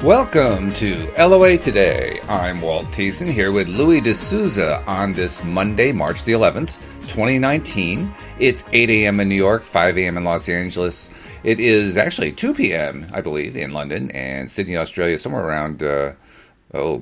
Welcome to LOA Today. I'm Walt Thiessen here with Louis de Souza on this Monday, March the 11th, 2019. It's 8 a.m. in New York, 5 a.m. in Los Angeles. It is actually 2 p.m., I believe, in London, and Sydney, Australia, somewhere around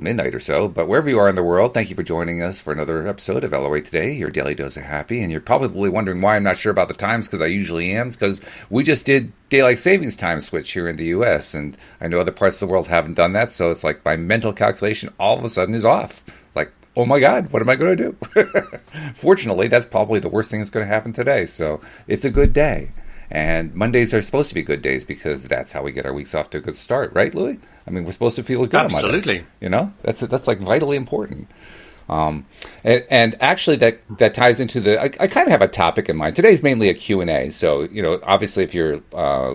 midnight or so. But wherever you are in the world, thank you for joining us for another episode of LOA Today, your daily dose of happy. And you're probably wondering why I'm not sure about the times, because I usually am, because we just did daylight savings time switch here in the U.S., and I know other parts of the world haven't done that, so it's like my mental calculation all of a sudden is off. Like, oh my God, what am I going to do? Fortunately, that's probably the worst thing that's going to happen today, so it's a good day. And Mondays are supposed to be good days because that's how we get our weeks off to a good start, right, Louis? I mean, we're supposed to feel good on Monday. Absolutely. You know, that's like vitally important. And actually, that ties into I kind of have a topic in mind. Today's mainly a Q&A. So, you know, obviously, if you're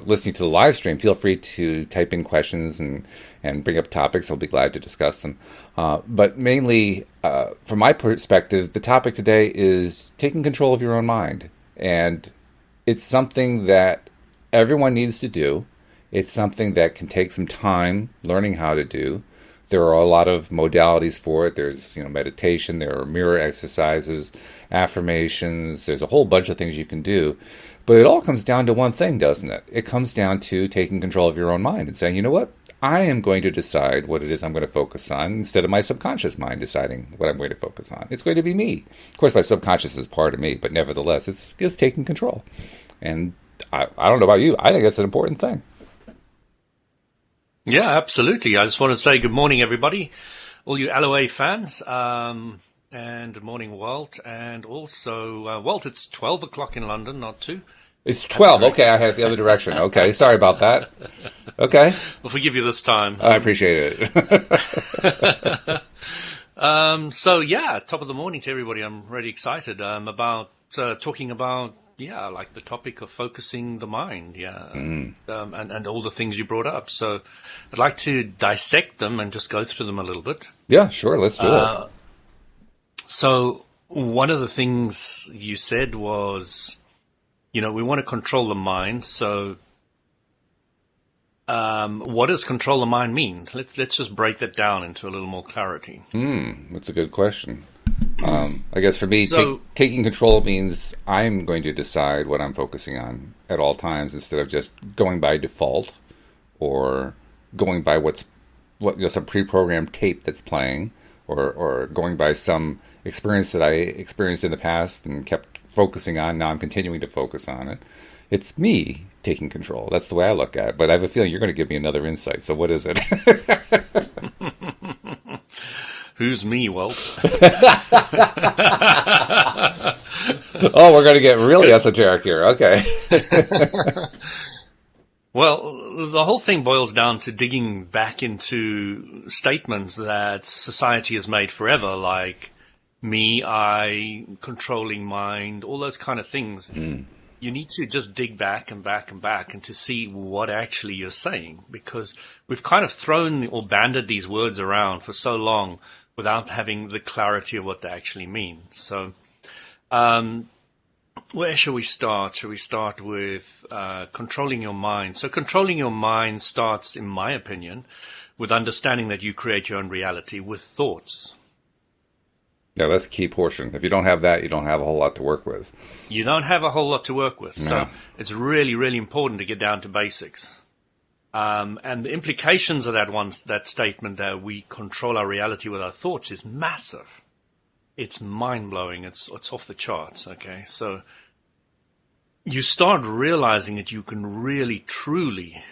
listening to the live stream, feel free to type in questions and bring up topics. I'll be glad to discuss them. But mainly, from my perspective, the topic today is taking control of your own mind. And it's something that everyone needs to do. It's something that can take some time learning how to do. There are a lot of modalities for it. There's, meditation, there are mirror exercises, affirmations. There's a whole bunch of things you can do. But it all comes down to one thing, doesn't it? It comes down to taking control of your own mind and saying, you know what? I am going to decide what it is I'm going to focus on instead of my subconscious mind deciding what I'm going to focus on. It's going to be me. Of course, my subconscious is part of me, but nevertheless, it's just taking control. And I don't know about you. I think that's an important thing. Yeah, absolutely. I just want to say good morning, everybody, all you LOA fans, and good morning, Walt. And also, Walt, it's 12 o'clock in London, not 2. It's 12. Okay, I had it the other direction. Okay, sorry about that. Okay. We'll forgive you this time. I appreciate it. So, yeah, top of the morning to everybody. I'm really excited about talking about, like the topic of focusing the mind, and all the things you brought up. So I'd like to dissect them and just go through them a little bit. Yeah, sure, let's do it. So one of the things you said was, we want to control the mind. So what does control the mind mean? Let's just break that down into a little more clarity. That's a good question. I guess for me, taking control means I'm going to decide what I'm focusing on at all times instead of just going by default or going by some pre-programmed tape that's playing or going by some experience that I experienced in the past and kept focusing on. Now I'm continuing to focus on it. It's me taking control. That's the way I look at it. But I have a feeling you're going to give me another insight. So what is it? Who's me, Walt? Oh, we're going to get really esoteric here. Okay. Well, the whole thing boils down to digging back into statements that society has made forever, like me, I, controlling mind, all those kind of things. You need to just dig back and back and back and to see what actually you're saying, because we've kind of thrown or banded these words around for so long without having the clarity of what they actually mean. So where shall we start? Shall we start with controlling your mind? So controlling your mind starts, in my opinion, with understanding that you create your own reality with thoughts. Yeah, that's a key portion. If you don't have that, you don't have a whole lot to work with. You don't have a whole lot to work with. No. So it's really, really important to get down to basics. And the implications of that statement that we control our reality with our thoughts is massive. It's mind-blowing. It's off the charts, okay? So you start realizing that you can really, truly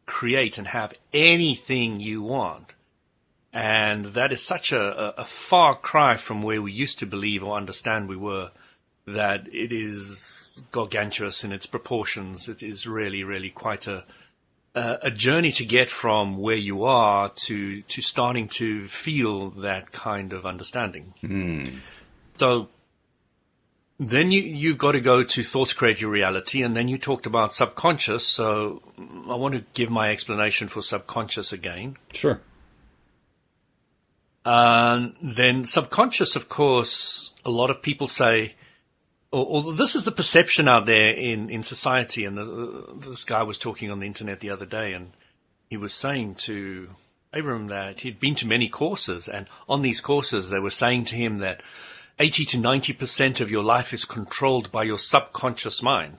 create and have anything you want. And that is such a far cry from where we used to believe or understand we were, that it is gargantuous in its proportions. It is really, really quite a journey to get from where you are to starting to feel that kind of understanding. So then you've got to go to thoughts create your reality, and then you talked about subconscious. So I want to give my explanation for subconscious again. Sure. Then subconscious, of course, a lot of people say, or this is the perception out there in society. And this guy was talking on the internet the other day, and he was saying to Abram that he'd been to many courses, and on these courses they were saying to him that 80 to 90% of your life is controlled by your subconscious mind.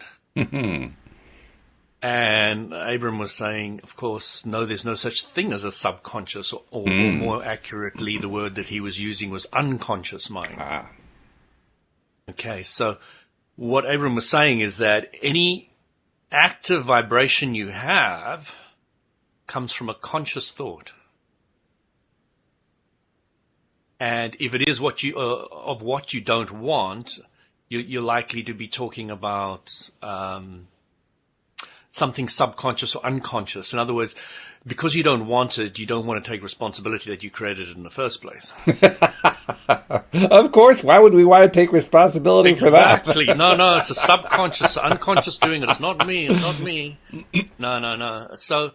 And Abram was saying, of course, no, there's no such thing as a subconscious, or more accurately, the word that he was using was unconscious mind. Okay, so what Abram was saying is that any active vibration you have comes from a conscious thought. And if it is what you of what you don't want, you're likely to be talking about something subconscious or unconscious. In other words, because you don't want it, you don't want to take responsibility that you created it in the first place. Of course. Why would we want to take responsibility for that? Exactly. No, it's a subconscious, unconscious doing it. It's not me. It's not me. No. So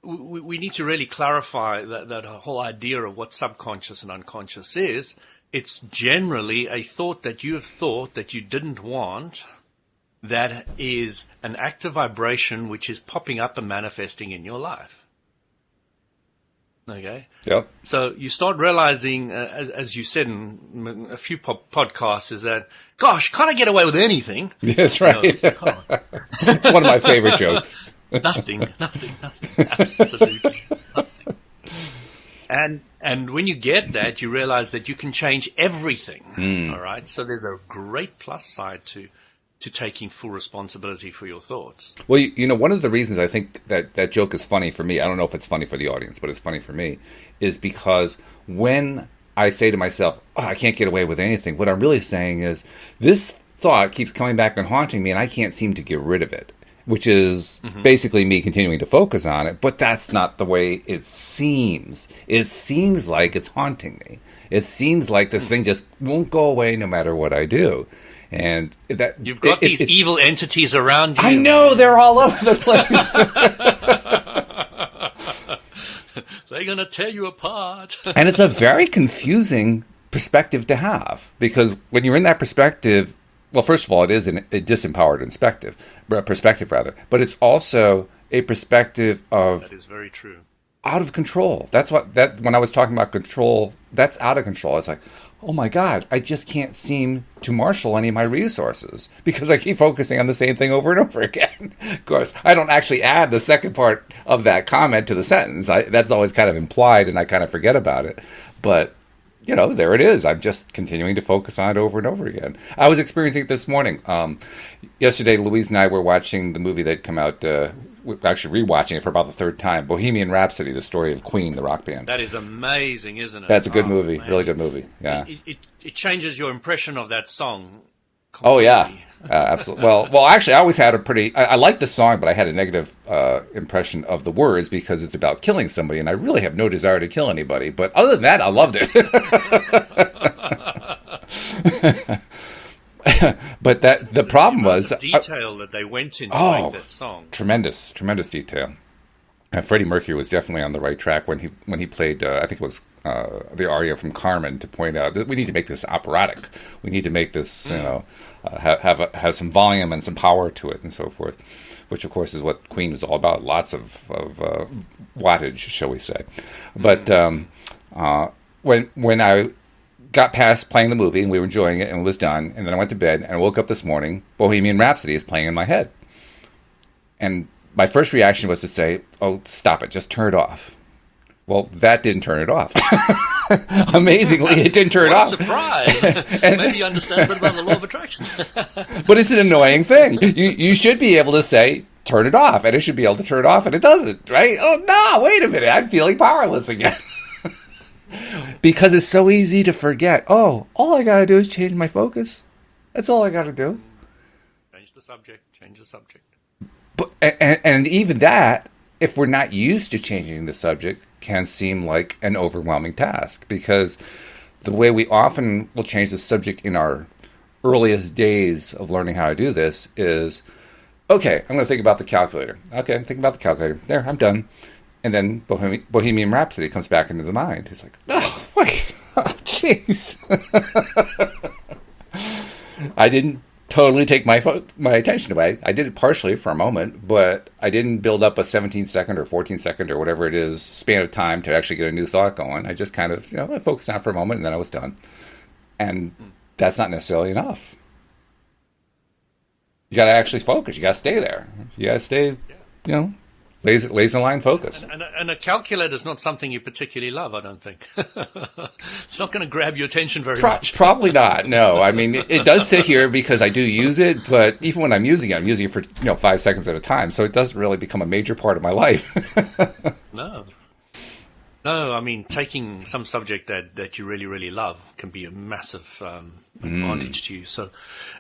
we need to really clarify that whole idea of what subconscious and unconscious is. It's generally a thought that you have thought that you didn't want, that is an active vibration which is popping up and manifesting in your life. Okay? Yep. So you start realizing, as you said in a few podcasts, is that, gosh, can't I get away with anything? That's right. No, it's one of my favorite jokes. Nothing. Absolutely nothing. And when you get that, you realize that you can change everything. All right? So there's a great plus side to taking full responsibility for your thoughts. Well, you know, one of the reasons I think that joke is funny for me, I don't know if it's funny for the audience, but it's funny for me, is because when I say to myself, oh, I can't get away with anything, what I'm really saying is, this thought keeps coming back and haunting me, and I can't seem to get rid of it, which is basically me continuing to focus on it, but that's not the way it seems. It seems like it's haunting me. It seems like this thing just won't go away no matter what I do. And that you've got these evil entities around you. I know, they're all over the place. They're going to tear you apart. And it's a very confusing perspective to have, because when you're in that perspective, well, first of all, it is a disempowered perspective, but it's also a perspective of, that is very true, out of control. That's when I was talking about control, that's out of control. It's like, oh my God, I just can't seem to marshal any of my resources because I keep focusing on the same thing over and over again. Of course, I don't actually add the second part of that comment to the sentence. That's always kind of implied, and I kind of forget about it. But, you know, there it is. I'm just continuing to focus on it over and over again. I was experiencing it this morning. Yesterday, Louise and I were watching the movie that came out, actually rewatching it for about the third time, Bohemian Rhapsody, the story of Queen, the rock band. That is amazing, isn't it? That's a good movie, man. Really good movie. Yeah, it changes your impression of that song completely. Oh yeah, absolutely. Well, actually, I always had a pretty. I liked the song, but I had a negative impression of the words because it's about killing somebody, and I really have no desire to kill anybody. But other than that, I loved it. But the problem was the detail that they went into to make that song. Tremendous detail. Freddie Mercury was definitely on the right track when he played. I think it was the aria from Carmen, to point out that we need to make this operatic. We need to make this, have some volume and some power to it, and so forth. Which, of course, is what Queen was all about. Lots of wattage, shall we say? But when I got past playing the movie and we were enjoying it and it was done, and then I went to bed and I woke up this morning, Bohemian Rhapsody is playing in my head. And my first reaction was to say, oh, stop it, just turn it off. Well, that didn't turn it off. Amazingly, it didn't turn it off. Surprise! Maybe you understand a bit about the law of attraction. But it's an annoying thing. You should be able to say, turn it off, and it should be able to turn it off, and it doesn't, right? Oh, no, wait a minute, I'm feeling powerless again. Because it's so easy to forget. Oh, all I gotta do is change my focus. That's all I gotta do. Change the subject. But and even that, if we're not used to changing the subject, can seem like an overwhelming task. Because the way we often will change the subject in our earliest days of learning how to do this is, okay, I'm going to think about the calculator. Okay, I'm thinking about the calculator. There, I'm done. And then Bohemian Rhapsody comes back into the mind. It's like, oh, wait, oh, jeez. I didn't totally take my attention away. I did it partially for a moment, but I didn't build up a 17-second or 14-second or whatever it is span of time to actually get a new thought going. I just kind of, I focused on it for a moment and then I was done. And that's not necessarily enough. You got to actually focus. You got to stay there. You got to stay, laser line focus. And a calculator is not something you particularly love, I don't think. It's not going to grab your attention very much. Probably not. No, I mean it does sit here because I do use it, but even when I'm using it for 5 seconds at a time, so it doesn't really become a major part of my life. No, I mean taking some subject that you really really love can be a massive advantage to you. So,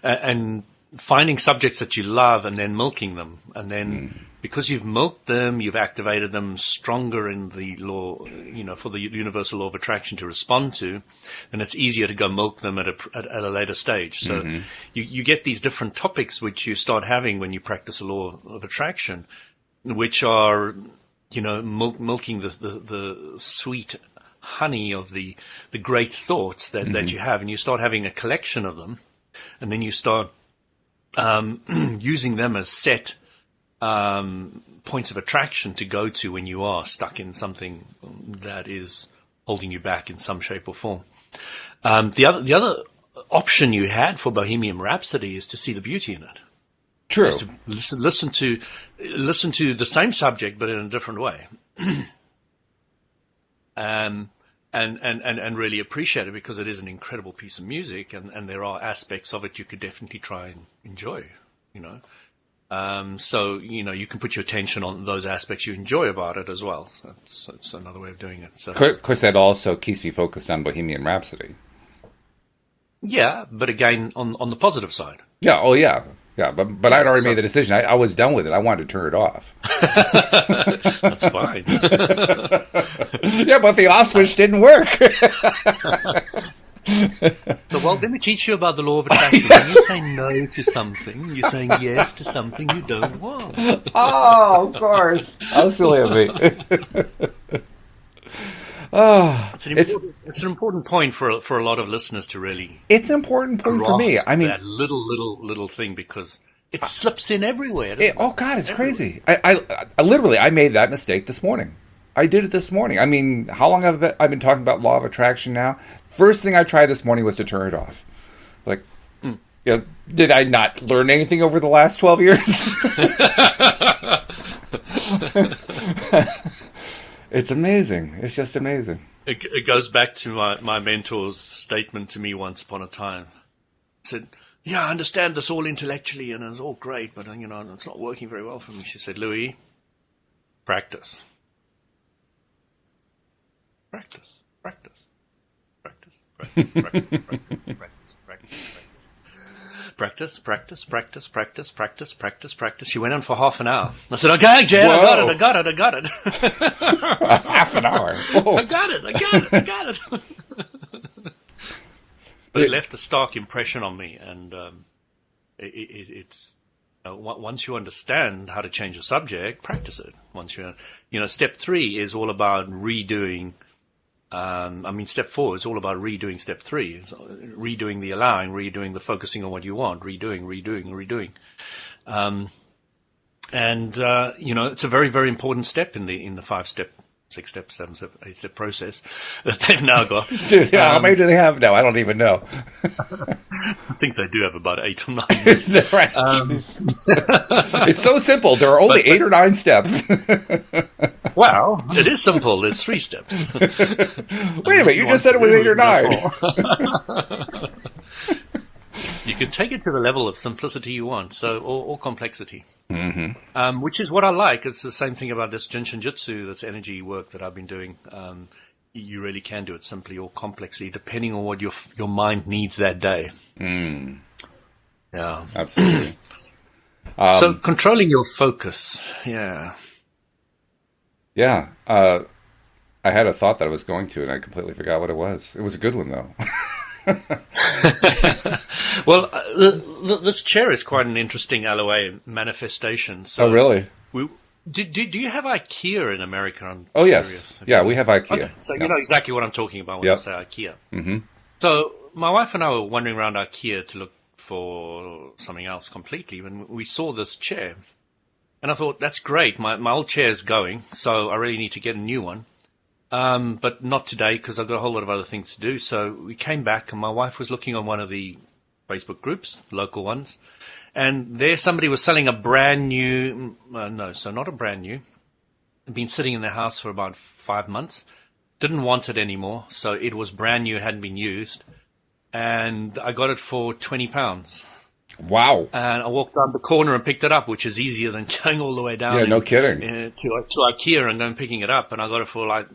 and finding subjects that you love and then milking them, and then because you've milked them, you've activated them stronger in the law, for the universal law of attraction to respond to, and it's easier to go milk them at a later stage. So you get these different topics which you start having when you practice a law of attraction, which are, milking the sweet honey of the great thoughts that you have, and you start having a collection of them, and then you start using them as set points of attraction to go to when you are stuck in something that is holding you back in some shape or form. The other option you had for Bohemian Rhapsody is to see the beauty in it. True. Is to listen to the same subject but in a different way. And really appreciate it because it is an incredible piece of music, and there are aspects of it you could definitely try and enjoy, So, you can put your attention on those aspects you enjoy about it as well. So that's another way of doing it. So, of course, that also keeps me focused on Bohemian Rhapsody. Yeah, but again, on the positive side. Yeah, oh yeah. Yeah, but I'd already made the decision. I was done with it. I wanted to turn it off. That's fine. Yeah, but the off switch didn't work. So, let me teach you about the law of attraction. When you say no to something, you're saying yes to something you don't want. Oh, of course. How silly of me. It's an important point for a lot of listeners to really. It's an important point for me. I mean, that little thing, because it slips in everywhere. Oh God, it's crazy. I literally I made that mistake this morning. I did it this morning. I mean, how long have I been talking about law of attraction now? First thing I tried this morning was to turn it off. Like, did I not learn anything over the last 12 years? It's amazing. It's just amazing. It goes back to my mentor's statement to me once upon a time. He said, "Yeah, I understand this all intellectually and it's all great, but it's not working very well for me." She said, "Louis, practice. Practice. Practice. Practice. Practice. Practice. Practice. Practice. Practice. Practice. Practice. Practice. Practice. Practice. She went on for half an hour. I said, "Okay, Jen, I got it. Half an hour. Oh. I got it. But it left a stark impression on me, and it's once you understand how to change a subject, practice it. Once step 3 is all about redoing. Step 4 is all about redoing step 3. It's redoing the allowing, redoing the focusing on what you want, redoing. It's a very, very important step in the 5-step, 6-step, 7-step, 8-step process that they've now got. How many do they have now? I don't even know. I think they do have about 8 or 9. Is that right? It's so simple. There are only 8 or 9 steps. Well, it is simple. There's 3 steps. Wait a minute. You just said it was 8 or 9. You can take it to the level of simplicity you want, or complexity. Mm-hmm. Which is what I like. It's the same thing about this Jinshin Jitsu, this energy work that I've been doing. You really can do it simply or complexly, depending on what your mind needs that day. Mm. Yeah, absolutely. So controlling your focus, yeah. Yeah, I had a thought that I was going to, and I completely forgot what it was. It was a good one, though. Well, this chair is quite an interesting LOA manifestation. So oh, really? Do you have IKEA in America? Oh, yes. Yeah, we have IKEA. Okay. So you know exactly what I'm talking about when I say IKEA. Mm-hmm. So my wife and I were wandering around IKEA to look for something else completely when we saw this chair. And I thought, that's great. My old chair's going, so I really need to get a new one. But not today because I've got a whole lot of other things to do. So we came back and my wife was looking on one of the Facebook groups, local ones. And there somebody was selling a brand new, not a brand new. It'd been sitting in their house for about 5 months. Didn't want it anymore. So it was brand new, hadn't been used. And I got it for £20. Wow. And I walked down the corner and picked it up, which is easier than going all the way down. Yeah, no kidding. To IKEA and going picking it up. And I got it for like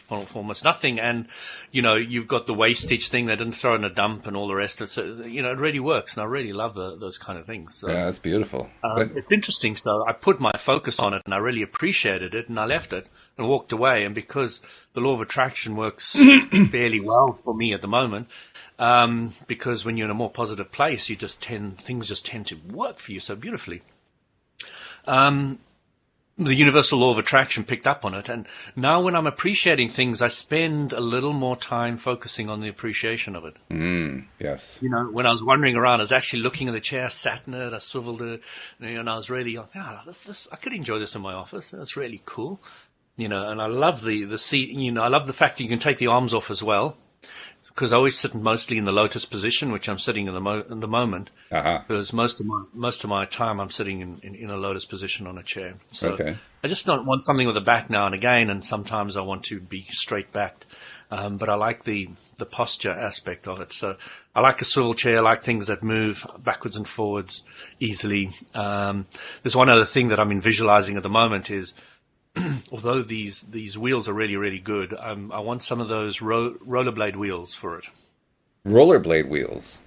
for almost nothing. And, you know, you've got the wastage thing. They didn't throw in a dump and all the rest of it. So, you know, it really works. And I really love those kind of things. So, yeah, that's beautiful. It's interesting. So I put my focus on it and I really appreciated it. And I left it and walked away. And because the law of attraction works fairly well for me at the moment, because when you're in a more positive place, things just tend to work for you so beautifully. The universal law of attraction picked up on it. And now when I'm appreciating things, I spend a little more time focusing on the appreciation of it. Yes. You know, when I was wandering around, I was actually looking at the chair, sat in it, I swiveled it, and I was really like, I could enjoy this in my office. That's really cool. You know, and I love the seat, you know, I love the fact that you can take the arms off as well. Because I always sit mostly in the lotus position, which I'm sitting in the moment. Because most of my time I'm sitting in a lotus position on a chair. So I just don't want something with a back now and again, and sometimes I want to be straight backed. But I like the posture aspect of it. So I like a swivel chair. I like things that move backwards and forwards easily. There's one other thing that I'm visualizing at the moment is, although these wheels are really, really good, I want some of those rollerblade wheels for it. Rollerblade wheels?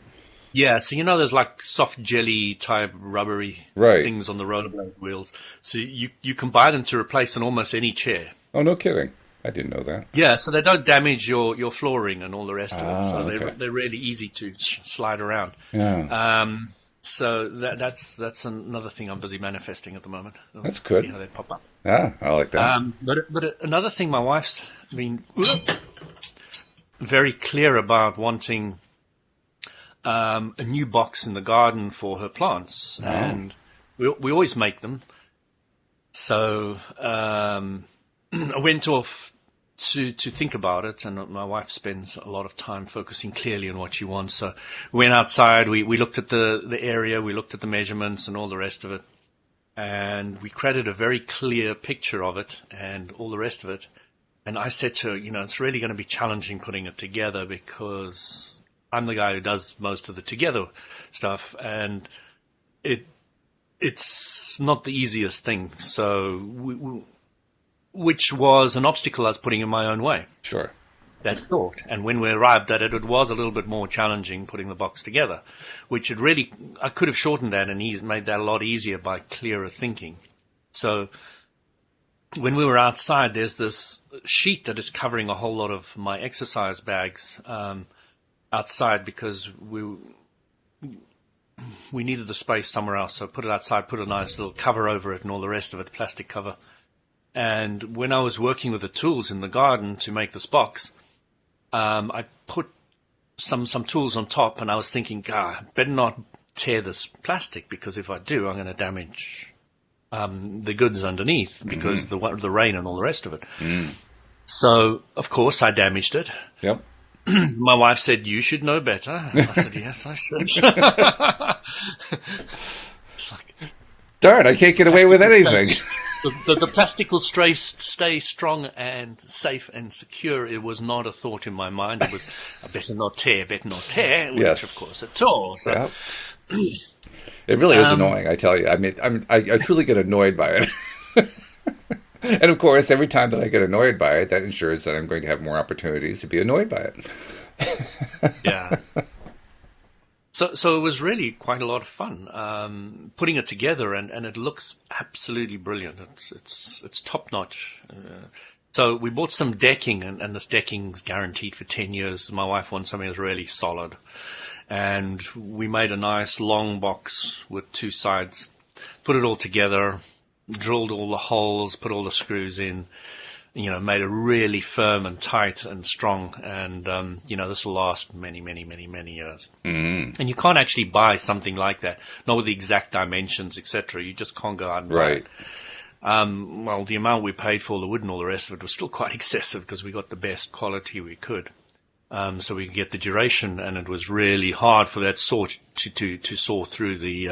Yeah, so you know there's like soft jelly type rubbery things on the rollerblade wheels. So you can buy them to replace in almost any chair. Oh, no kidding. I didn't know that. Yeah, so they don't damage your flooring and all the rest of it. So they're really easy to slide around. Yeah. So that's another thing I'm busy manifesting at the moment. That's good. See how they pop up. Yeah, I like that. But another thing, my wife's been very clear about wanting a new box in the garden for her plants, and we always make them. So I went off to think about it, and my wife spends a lot of time focusing clearly on what she wants. So we went outside, we looked at the area, we looked at the measurements and all the rest of it, and we created a very clear picture of it and all the rest of it. And I said to her, you know, it's really going to be challenging putting it together because I'm the guy who does most of the together stuff, and it's not the easiest thing. So which was an obstacle I was putting in my own way. Sure. That thought. And when we arrived at it, it was a little bit more challenging putting the box together, which I could have shortened that and made that a lot easier by clearer thinking. So when we were outside, there's this sheet that is covering a whole lot of my exercise bags outside because we needed the space somewhere else. So I put it outside, put a nice little cover over it and all the rest of it, plastic cover. And when I was working with the tools in the garden to make this box, I put some tools on top, and I was thinking, better not tear this plastic, because if I do, I'm going to damage the goods underneath because the rain and all the rest of it. So, of course, I damaged it. Yep. My wife said, "You should know better." And I said, "Yes, I should." It's like, darn, I can't get away with anything. The plastic will stay strong and safe and secure. It was not a thought in my mind. It was, I better not tear, which yes. Of course it tore. So. Yeah. It really is annoying, I tell you. I mean, I truly get annoyed by it. And of course, every time that I get annoyed by it, that ensures that I'm going to have more opportunities to be annoyed by it. Yeah. So it was really quite a lot of fun putting it together, and it looks absolutely brilliant. It's top notch. So we bought some decking, and this decking's guaranteed for 10 years. My wife wants something that's really solid, and we made a nice long box with two sides. Put it all together, drilled all the holes, put all the screws in. made it really firm and tight and strong. And, this will last many, many, many, many years. Mm. And you can't actually buy something like that, not with the exact dimensions, etc. You just can't go out and buy it. Well, the amount we paid for the wood and all the rest of it was still quite excessive because we got the best quality we could. So we could get the duration, and it was really hard for that saw to saw through the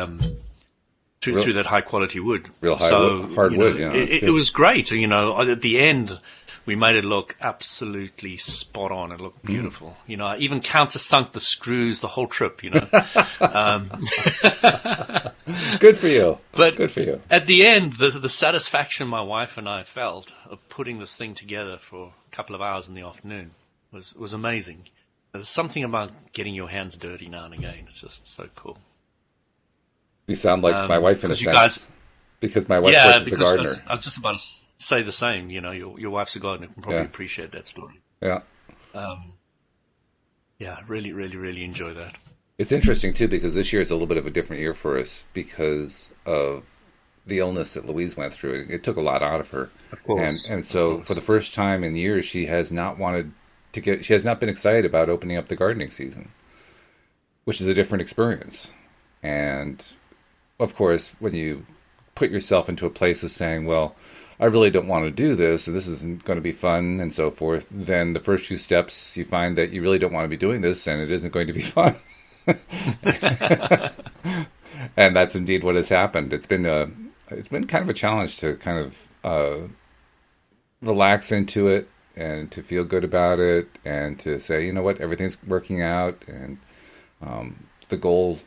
through that high quality wood. Real hard wood. Yeah, it was great. At the end, we made it look absolutely spot on. It looked beautiful. I even countersunk the screws the whole trip. Good for you. But good for you. At the end, the satisfaction my wife and I felt of putting this thing together for a couple of hours in the afternoon was amazing. There's something about getting your hands dirty now and again. It's just so cool. You sound like my wife in a sense, because my wife was the gardener. I was just about to say the same. Your wife's a gardener, can probably appreciate that story. Yeah. Really, really, really enjoy that. It's interesting too, because this year is a little bit of a different year for us because of the illness that Louise went through. It took a lot out of her, of course. And so for the first time in years, she has not been excited about opening up the gardening season, which is a different experience. And of course, when you put yourself into a place of saying, well, I really don't want to do this, and this isn't going to be fun, and so forth, then the first few steps, you find that you really don't want to be doing this, and it isn't going to be fun. And that's indeed what has happened. It's been kind of a challenge to kind of relax into it and to feel good about it and to say, you know what, everything's working out, and the goal.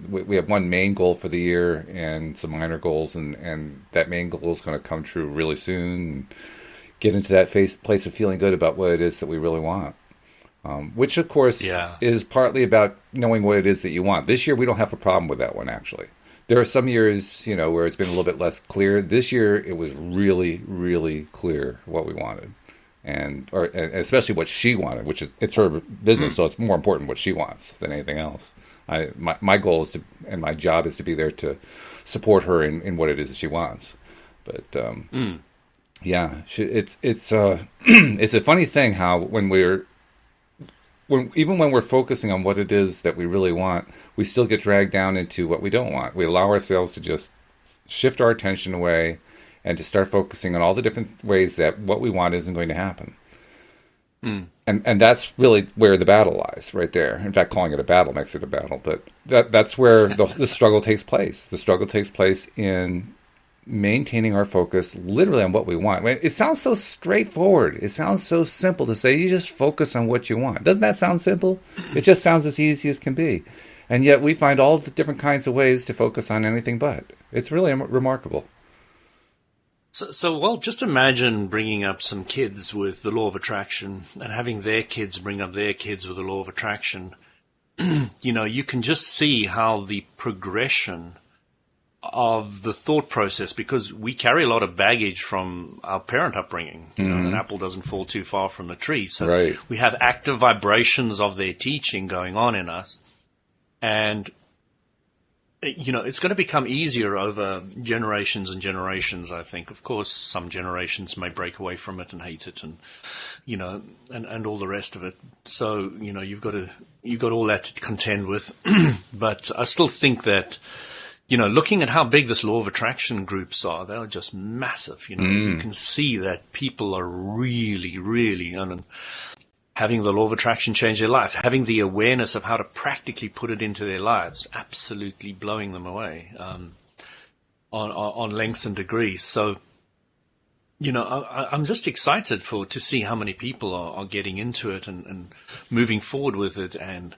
We have one main goal for the year and some minor goals, and that main goal is going to come true really soon and get into that place of feeling good about what it is that we really want. Which, of course, is partly about knowing what it is that you want. This year, we don't have a problem with that one, actually. There are some years, where it's been a little bit less clear. This year, it was really, really clear what we wanted, and especially what she wanted, which is, it's her business, so it's more important what she wants than anything else. My goal is and my job is to be there to support her in what it is that she wants. But it's it's a funny thing how even when we're focusing on what it is that we really want, we still get dragged down into what we don't want. We allow ourselves to just shift our attention away and to start focusing on all the different ways that what we want isn't going to happen. And that's really where the battle lies, right there. In fact, calling it a battle makes it a battle. But that's where the struggle takes place. The struggle takes place in maintaining our focus literally on what we want. It sounds so straightforward. It sounds so simple to say, you just focus on what you want. Doesn't that sound simple? It just sounds as easy as can be. And yet we find all the different kinds of ways to focus on anything but. It's really remarkable. So, just imagine bringing up some kids with the law of attraction and having their kids bring up their kids with the law of attraction. You can just see how the progression of the thought process, because we carry a lot of baggage from our parent upbringing. An apple doesn't fall too far from the tree. So we have active vibrations of their teaching going on in us. And it's going to become easier over generations and generations, I think. Of course, some generations may break away from it and hate it and all the rest of it. So, you've got all that to contend with. But I still think that, looking at how big this law of attraction groups are, they are just massive. You can see that people are really, really having the law of attraction change their life, having the awareness of how to practically put it into their lives, absolutely blowing them away on lengths and degrees. So, I'm just excited to see how many people are getting into it and moving forward with it and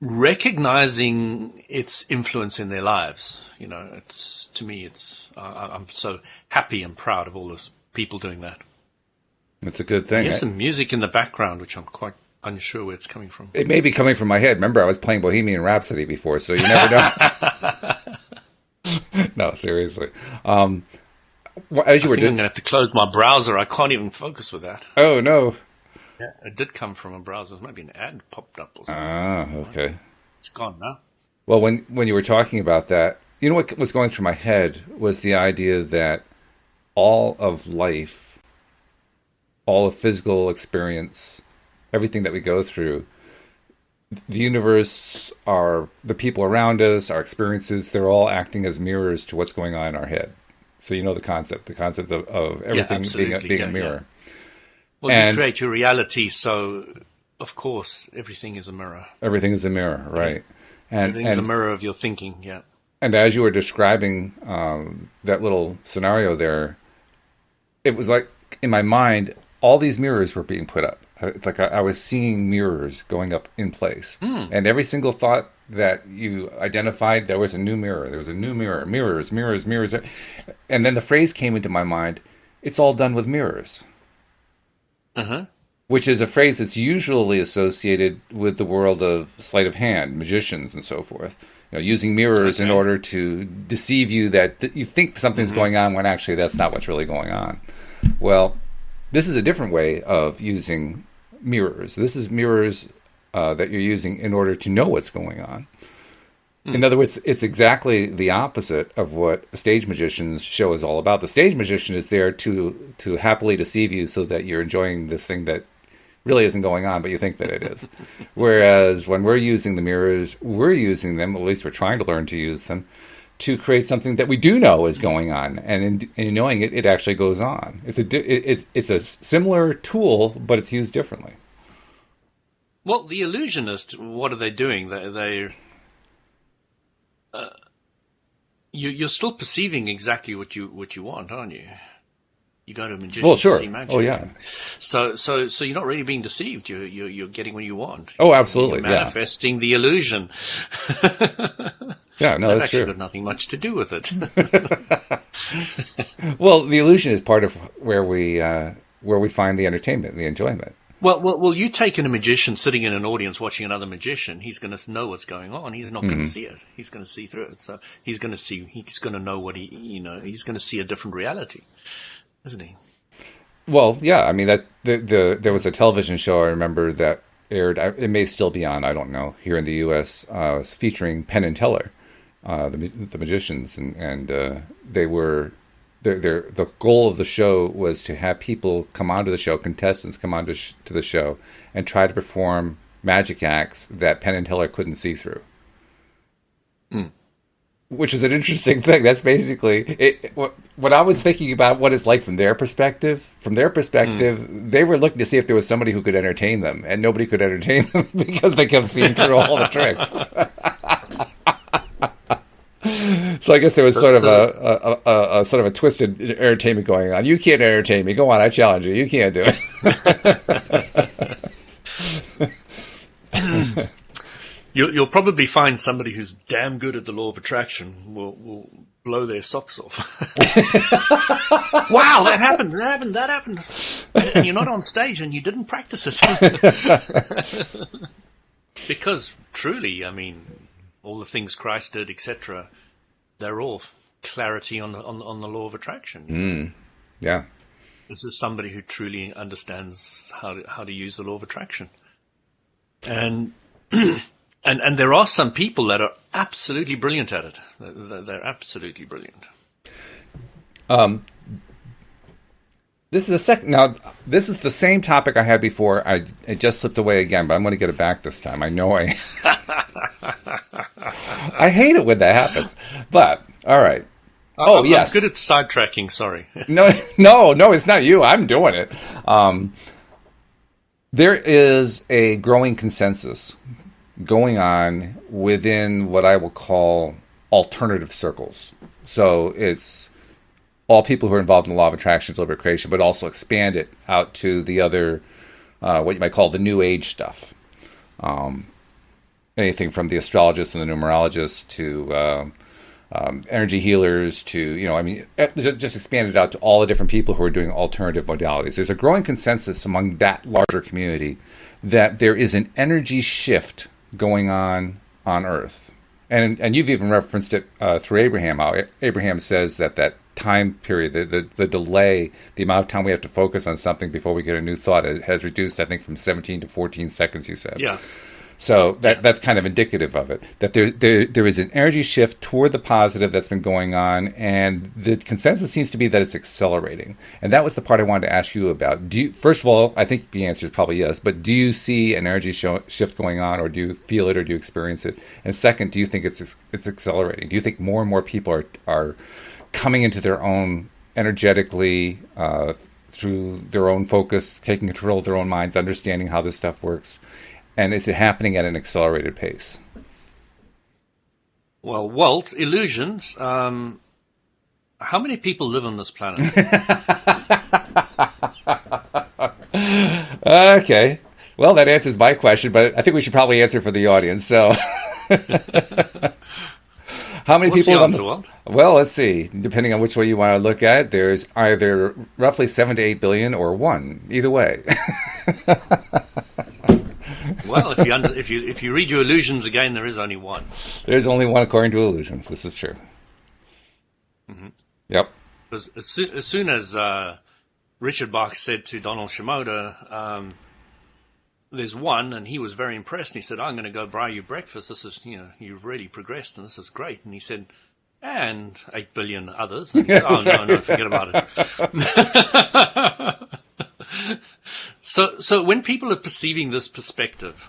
recognizing its influence in their lives. I'm so happy and proud of all those people doing that. It's a good thing. There's some music in the background, which I'm quite unsure where it's coming from. It may be coming from my head. Remember, I was playing Bohemian Rhapsody before, so you never know. No, seriously. As you were I'm going to have to close my browser. I can't even focus with that. Oh, no. Yeah, it did come from a browser. Maybe an ad popped up or something. Ah, okay. It's gone now. Well, when you were talking about that, what was going through my head was the idea that all of life, all of physical experience, everything that we go through, the universe, the people around us, our experiences, they're all acting as mirrors to what's going on in our head. So you know the concept of everything being a mirror. Yeah. Well, and you create your reality, so of course everything is a mirror. Everything is a mirror, right? Everything's a mirror of your thinking, yeah. And as you were describing that little scenario there, it was like in my mind, all these mirrors were being put up. It's like I was seeing mirrors going up in place. And every single thought that you identified, there was a new mirror. There was a new mirror. Mirrors, mirrors, mirrors. And then the phrase came into my mind, it's all done with mirrors. Which is a phrase that's usually associated with the world of sleight of hand, magicians and so forth. You know, using mirrors in order to deceive you that you think something's going on when actually that's not what's really going on. Well, this is a different way of using mirrors. This is mirrors that you're using in order to know what's going on. In other words, it's exactly the opposite of what a stage magician's show is all about. The stage magician is there to happily deceive you so that you're enjoying this thing that really isn't going on, but you think that it is. Whereas when we're using the mirrors, we're using them, at least we're trying to learn to use them, to create something that we do know is going on, and in knowing it, it actually goes on. It's a similar tool, but it's used differently. Well, the illusionist, what are they doing? You're still perceiving exactly what you want, aren't you? You go to a magician to see magic. Oh, yeah. So you're not really being deceived. You're getting what you want. Oh, absolutely. You're manifesting the illusion. Yeah, no, that's actually true. Got nothing much to do with it. Well, the illusion is part of where we find the entertainment, the enjoyment. Well, you take in a magician sitting in an audience watching another magician. He's going to know what's going on. He's not going to see it. He's going to see through it. So he's going to know what he's going to see a different reality, isn't he? Well, yeah. I mean, there was a television show I remember that aired. It may still be on. I don't know. Here in the U.S., featuring Penn and Teller, the magicians, and they were. The goal of the show was to have people come onto the show, contestants come onto to the show, and try to perform magic acts that Penn and Teller couldn't see through. Which is an interesting thing. That's basically what I was thinking about. What it's like from their perspective. From their perspective, they were looking to see if there was somebody who could entertain them, and nobody could entertain them because they kept seeing through all the tricks. So I guess there was sort of a twisted entertainment going on. You can't entertain me. Go on, I challenge you. You can't do it. You'll probably find somebody who's damn good at the law of attraction will blow their socks off. Wow, that happened. And you're not on stage and you didn't practice it. Because truly, I mean, all the things Christ did, etc., they're all clarity on the law of attraction. Yeah. This is somebody who truly understands how to use the law of attraction. And and there are some people that are absolutely brilliant at it. They're absolutely brilliant. This is the second. Now, this is the same topic I had before. It just slipped away again, but I'm going to get it back this time. I know I hate it when that happens. But all right. Yes. I'm good at sidetracking. Sorry. No, it's not you. I'm doing it. There is a growing consensus going on within what I will call alternative circles. So it's all people who are involved in the law of attraction, deliberate creation, but also expand it out to the other, what you might call the new age stuff. Anything from the astrologists and the numerologists to energy healers to, just expand it out to all the different people who are doing alternative modalities. There's a growing consensus among that larger community that there is an energy shift going on Earth. And you've even referenced it through Abraham. How Abraham says that time period, the delay, the amount of time we have to focus on something before we get a new thought has reduced, I think, from 17 to 14 seconds, you said. Yeah. So that's kind of indicative of it, that there is an energy shift toward the positive that's been going on, and the consensus seems to be that it's accelerating. And that was the part I wanted to ask you about. First of all, I think the answer is probably yes, but do you see an energy shift going on, or do you feel it, or do you experience it? And second, do you think it's accelerating? Do you think more and more people are coming into their own energetically through their own focus, taking control of their own minds, understanding how this stuff works? And is it happening at an accelerated pace? Well, Walt, illusions. How many people live on this planet? Okay. Well, that answers my question, but I think we should probably answer for the audience. So, how many people? The answer, Walt? Well, let's see. Depending on which way you want to look at it, there's either roughly 7 to 8 billion or 1. Either way. Well, if you read your illusions again, there is only one. There's only one according to illusions. This is true. Mm-hmm. Yep. Because as soon as Richard Bach said to Donald Shimoda, "There's one," and he was very impressed. And he said, "I'm going to go buy you breakfast. This is, you've really progressed, and this is great." And he said, "And 8 billion others." And he said, "Oh no, forget about it." So when people are perceiving this perspective,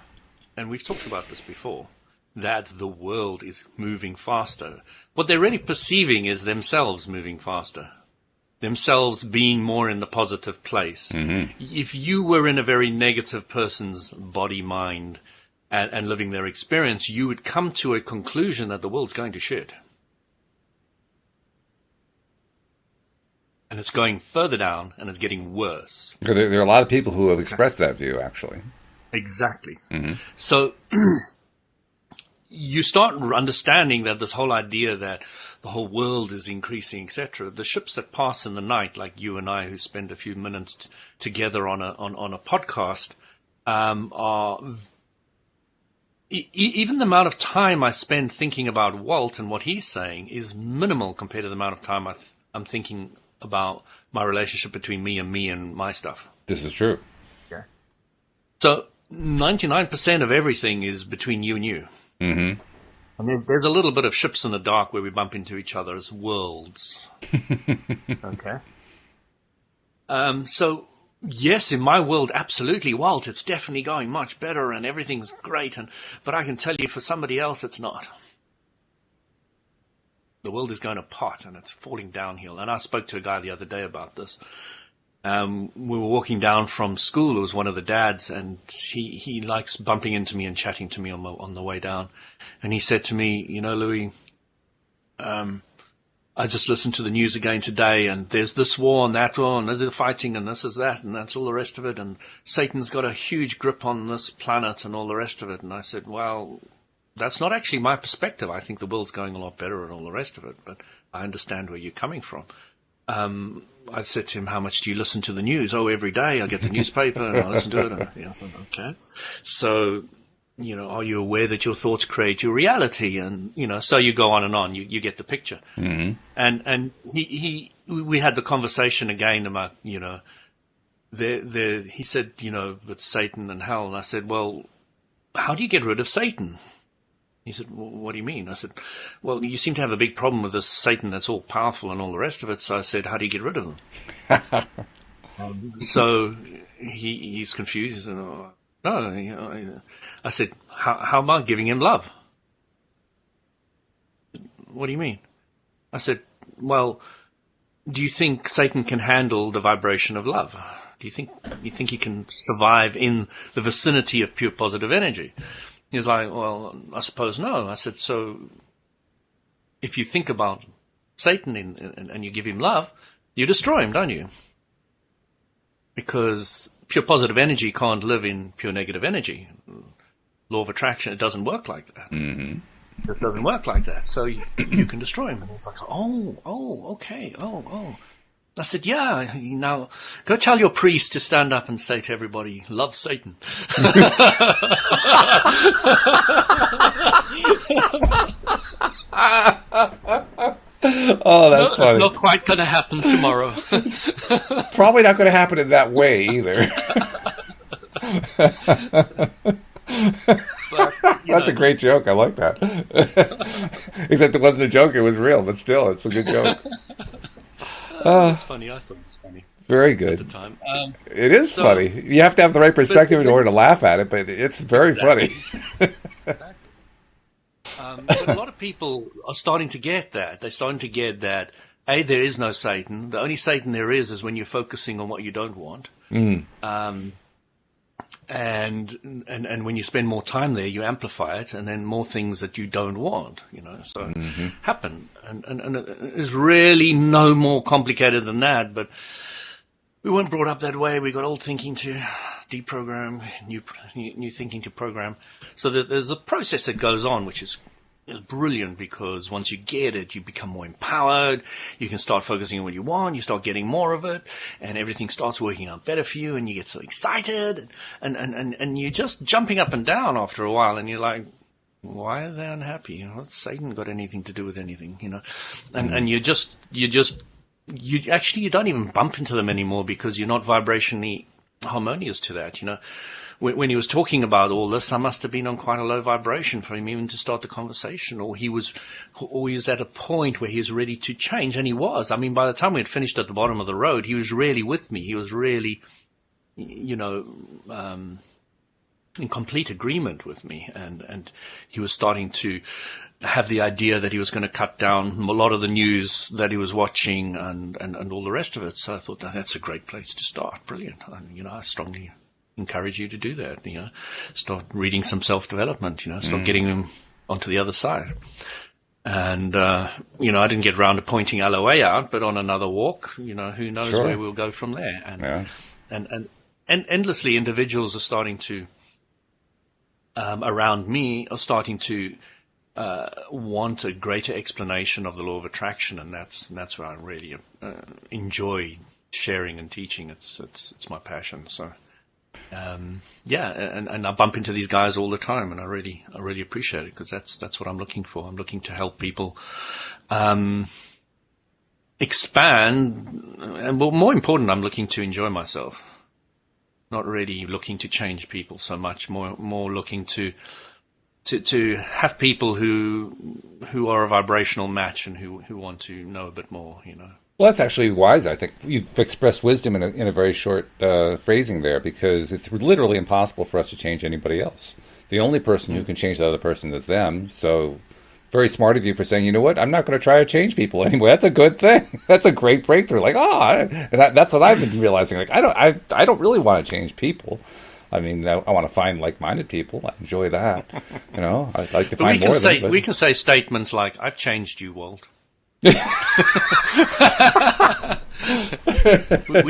and we've talked about this before, that the world is moving faster, what they're really perceiving is themselves moving faster, themselves being more in the positive place. Mm-hmm. If you were in a very negative person's body, mind, and living their experience, you would come to a conclusion that the world's going to shit. And it's going further down, and it's getting worse. There are a lot of people who have expressed that view, actually. Exactly. Mm-hmm. So you start understanding that this whole idea that the whole world is increasing, etc. The ships that pass in the night, like you and I, who spend a few minutes together on a podcast, are even the amount of time I spend thinking about Walt and what he's saying is minimal compared to the amount of time I'm thinking about my relationship between me and my stuff. This is true. Yeah. So 99% of everything is between you and you. Mm-hmm. And there's a little bit of ships in the dark where we bump into each other as worlds. Okay. So yes, in my world, absolutely, Walt, it's definitely going much better and everything's great. But I can tell you, for somebody else, it's not. The world is going to pot and it's falling downhill. And I spoke to a guy the other day about this. We were walking down from school. It was one of the dads, and he likes bumping into me and chatting to me on the way down. And he said to me, Louis, I just listened to the news again today, and there's this war and that war, and there's fighting, and this is that, and that's all the rest of it. And Satan's got a huge grip on this planet and all the rest of it. And I said, well, that's not actually my perspective. I think the world's going a lot better and all the rest of it, but I understand where you're coming from. I said to him, how much do you listen to the news? Oh, every day I get the newspaper and I listen to it. And I said, okay. So, are you aware that your thoughts create your reality? And, so you go on and on, you get the picture. Mm-hmm. And we had the conversation again about, he said, with Satan and hell. And I said, well, how do you get rid of Satan? He said, well, what do you mean? I said, well, you seem to have a big problem with this Satan that's all powerful and all the rest of it. So I said, how do you get rid of him? So he's confused. He said, oh, no. I said, how am I giving him love? What do you mean? I said, well, do you think Satan can handle the vibration of love? Do you think he can survive in the vicinity of pure positive energy? He was like, well, I suppose no. I said, so if you think about Satan and you give him love, you destroy him, don't you? Because pure positive energy can't live in pure negative energy. Law of attraction, it doesn't work like that. Mm-hmm. It just doesn't work like that. So you can destroy him. And he's like, okay, I said, yeah, now go tell your priest to stand up and say to everybody, love Satan. Oh, that's funny. It's not quite going to happen tomorrow. Probably not going to happen in that way either. That's a great joke. I like that. Except it wasn't a joke; it was real. But still, it's a good joke. That's funny. I thought it was funny. Very good. At the time, it is funny. You have to have the right perspective in order to laugh at it, but it's very funny. Exactly. But a lot of people are starting to get that. They're starting to get that. There is no Satan. The only Satan there is when you're focusing on what you don't want. And when you spend more time there, you amplify it, and then more things that you don't want, happen. And it's really no more complicated than that. But we weren't brought up that way. We got old thinking to deprogram, new thinking to program. So that there's a process that goes on, which is brilliant, because once you get it, you become more empowered. You can start focusing on what you want. You start getting more of it, and everything starts working out better for you. And you get so excited, and you're just jumping up and down after a while. And you're like, why are they unhappy? What's Satan got anything to do with anything? And you don't even bump into them anymore, because you're not vibrationally harmonious to that. When he was talking about all this, I must have been on quite a low vibration for him even to start the conversation, or he was at a point where he was ready to change, and he was. I mean, by the time we had finished at the bottom of the road, he was really with me. He was really, in complete agreement with me, and he was starting to have the idea that he was going to cut down a lot of the news that he was watching and all the rest of it. So I thought, that's a great place to start. Brilliant. And, I strongly encourage you to do that. Start reading some self-development. Start getting them onto the other side. And I didn't get around to pointing LOA out, but on another walk, who knows where we'll go from there. And endlessly, individuals are starting to around me are starting to want a greater explanation of the law of attraction, and that's where I really enjoy sharing and teaching. It's my passion. So. And I bump into these guys all the time, and I really appreciate it, because that's what I'm looking for. I'm looking to help people expand, and more important, I'm looking to enjoy myself. Not really looking to change people so much. More looking to have people who are a vibrational match and who want to know a bit more. Well, that's actually wise. I think you've expressed wisdom in a very short phrasing there, because it's literally impossible for us to change anybody else. The only person who can change the other person is them. So very smart of you for saying, you know what, I'm not going to try to change people anyway. That's a good thing. That's a great breakthrough. Like, that's what I've been realizing. Like, I don't really want to change people. I mean, I want to find like-minded people. I enjoy that. I'd like to find more of them. We can say statements like, "I've changed you, Walt." We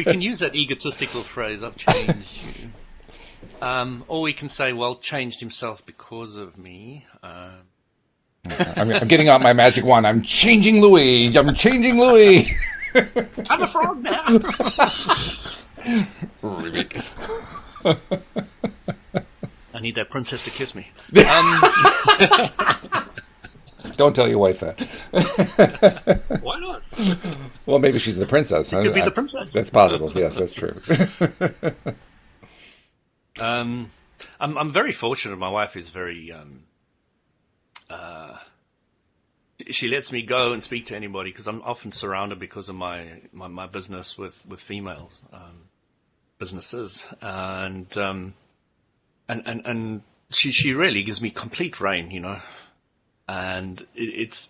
can use that egotistical phrase, "I've changed you," or we can say, "Well, changed himself because of me." I'm getting out my magic wand. I'm changing Louis. I'm changing Louis. I'm a frog now. I need that princess to kiss me. Don't tell your wife that. Why not? Well, maybe she's the princess. It could be the princess. That's possible. Yes, that's true. I'm very fortunate. My wife is very. She lets me go and speak to anybody, because I'm often surrounded, because of my business with females, businesses, and she really gives me complete reign, and it's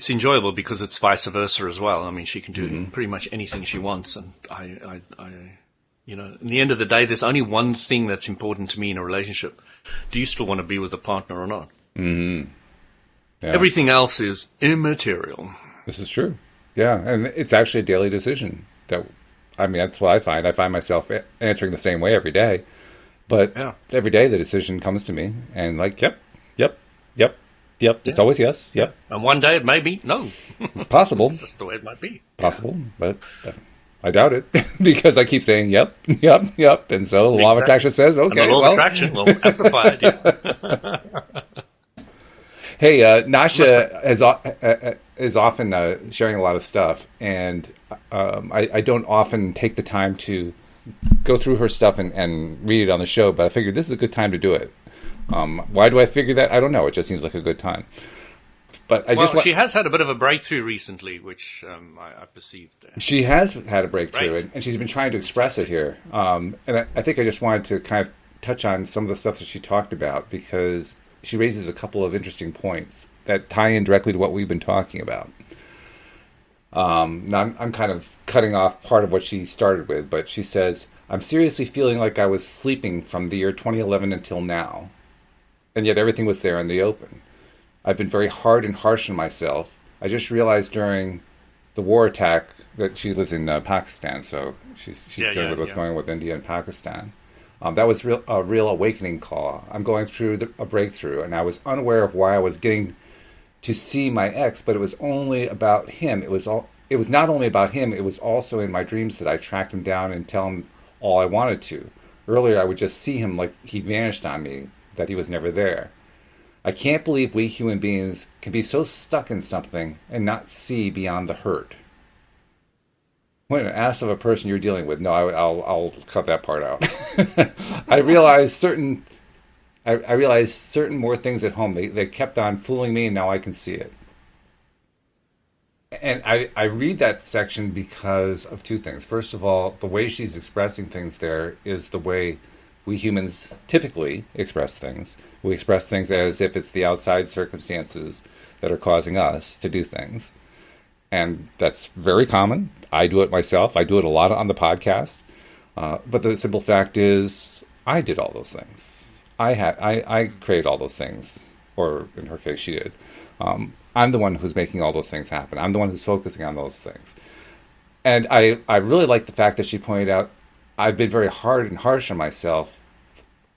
enjoyable, because it's vice versa as well. I mean, she can do pretty much anything she wants, and I in the end of the day, there's only one thing that's important to me in a relationship: do you still want to be with a partner or not? Mm-hmm. Yeah. Everything else is immaterial. This is true. Yeah, and it's actually a daily decision. That's what I find. I find myself answering the same way every day. But every day the decision comes to me, and like, yep. It's always yes, yep. And one day it may be no. Possible. That's just the way it might be. Possible, but I doubt it, because I keep saying yep, and so the law of attraction says, okay, and the law of attraction will amplify it. Yeah. Hey, Nasha is often sharing a lot of stuff, and I don't often take the time to go through her stuff and read it on the show, but I figured this is a good time to do it. Why do I figure that? I don't know. It just seems like a good time. But she has had a bit of a breakthrough recently, which I perceived. She has had a breakthrough, and she's been trying to express it here. And I think I just wanted to kind of touch on some of the stuff that she talked about, because she raises a couple of interesting points that tie in directly to what we've been talking about. Now, I'm kind of cutting off part of what she started with, but she says, I'm seriously feeling like I was sleeping from the year 2011 until now, and yet everything was there in the open. I've been very hard and harsh on myself. I just realized during the war attack that she lives in Pakistan, so she's dealing with what's going on with India and Pakistan. That was a real awakening call. I'm going through a breakthrough, and I was unaware of why I was getting to see my ex, but it was only about him. It was not only about him, it was also in my dreams that I tracked him down and tell him all I wanted to. Earlier, I would just see him like he vanished on me, that he was never there. I can't believe we human beings can be so stuck in something and not see beyond the hurt. When asked of a person you're dealing with, no, I'll cut that part out. I realized certain more things at home. They kept on fooling me, and now I can see it. And I read that section because of two things. First of all, the way she's expressing things there is the way we humans typically express things. We express things as if it's the outside circumstances that are causing us to do things. And that's very common. I do it myself. I do it a lot on the podcast. But the simple fact is, I did all those things. I created all those things. Or in her case, she did. I'm the one who's making all those things happen. I'm the one who's focusing on those things. And I really like the fact that she pointed out, I've been very hard and harsh on myself.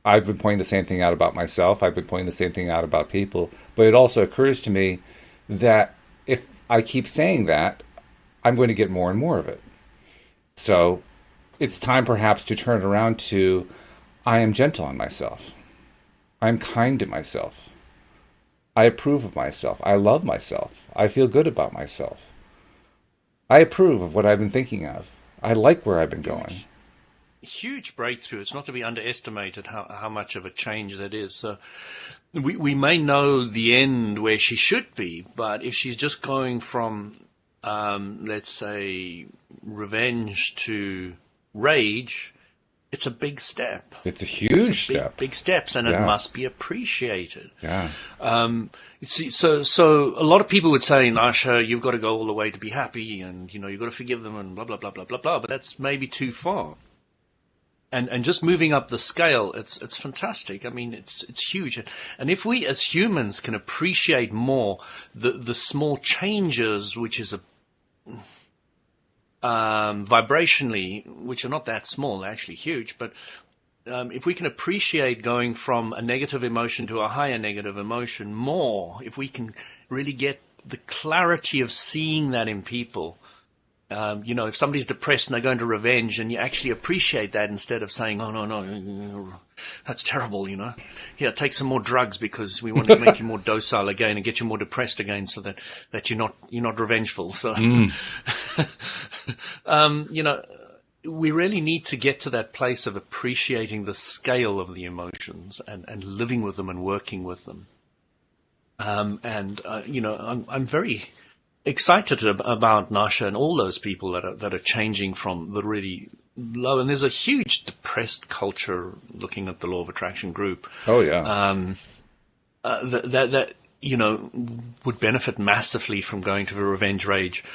I've been pointing the same thing out about myself. I've been pointing the same thing out about people. But it also occurs to me that if I keep saying that, I'm going to get more and more of it. So it's time perhaps to turn it around to, I am gentle on myself. I'm kind to myself. I approve of myself. I love myself. I feel good about myself. I approve of what I've been thinking of. I like where I've been going. Huge breakthrough. It's not to be underestimated how much of a change that is. So we may know the end where she should be, but if she's just going from, let's say, revenge to rage, it's a big step. It's a huge step. Big steps, and it must be appreciated. Yeah. You see, so a lot of people would say, Nasha, you've got to go all the way to be happy, and you've got to forgive them, and blah blah blah blah blah blah. But that's maybe too far. And just moving up the scale, it's fantastic. I mean, it's huge. And if we as humans can appreciate more the small changes, which is vibrationally, which are not that small, they're actually huge, but if we can appreciate going from a negative emotion to a higher negative emotion more, if we can really get the clarity of seeing that in people, if somebody's depressed and they're going to revenge, and you actually appreciate that instead of saying, oh, no, that's terrible, Here, take some more drugs because we want to make you more docile again and get you more depressed again so that you're not revengeful. So, we really need to get to that place of appreciating the scale of the emotions and living with them and working with them. I'm very excited about Nasha and all those people that are changing from the really low. And there's a huge depressed culture looking at the Law of Attraction group. Oh yeah. That would benefit massively from going to the revenge, rage,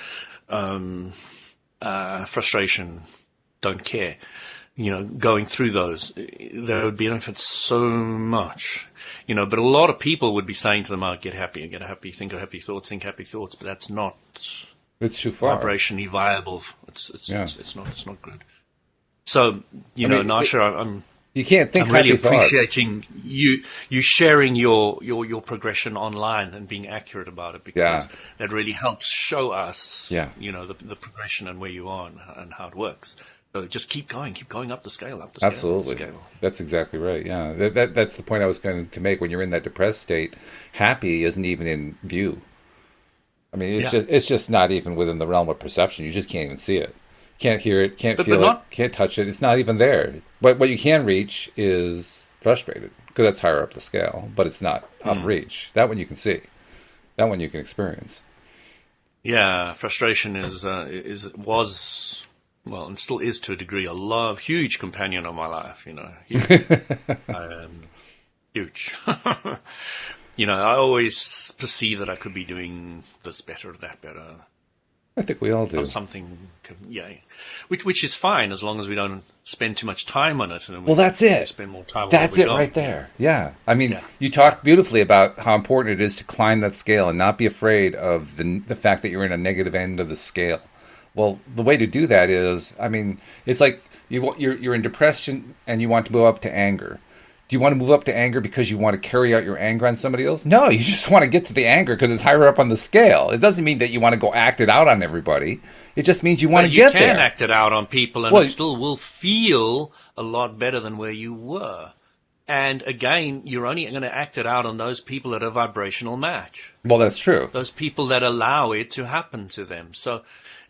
frustration, don't care. Going through those, that would benefit so much. But a lot of people would be saying to them, get happy, think of happy thoughts, but that's not. It's too far. Vibrationally viable. It's not good. So, Nasha, you can't think I'm really happy appreciating you sharing your progression online and being accurate about it, because that really helps show us, the progression and where you are and how it works. So just keep going up the scale, Absolutely. Scale. That's exactly right. Yeah, that's the point I was going to make. When you're in that depressed state, happy isn't even in view. I mean, it's just not even within the realm of perception. You just can't even see it. Can't hear it, can't but feel not, it, can't touch it. It's not even there. But what you can reach is frustrated, because that's higher up the scale, but it's not out of reach. That one you can see. That one you can experience. Yeah, frustration was, well, and still is to a degree, huge companion of my life, huge. Huge. I always perceive that I could be doing this better, that better. I think we all do. Something, which is fine as long as we don't spend too much time on it. And well, that's it. Spend more time. That's it right there. Yeah. I mean, you talk beautifully about how important it is to climb that scale and not be afraid of the fact that you're in a negative end of the scale. Well, the way to do that is, I mean, it's like you're in depression and you want to move up to anger. Do you want to move up to anger because you want to carry out your anger on somebody else? No, you just want to get to the anger because it's higher up on the scale. It doesn't mean that you want to go act it out on everybody. It just means you want to get there. You can act it out on people and it still will feel a lot better than where you were. And again, you're only going to act it out on those people that are vibrational match. Well, that's true. Those people that allow it to happen to them. So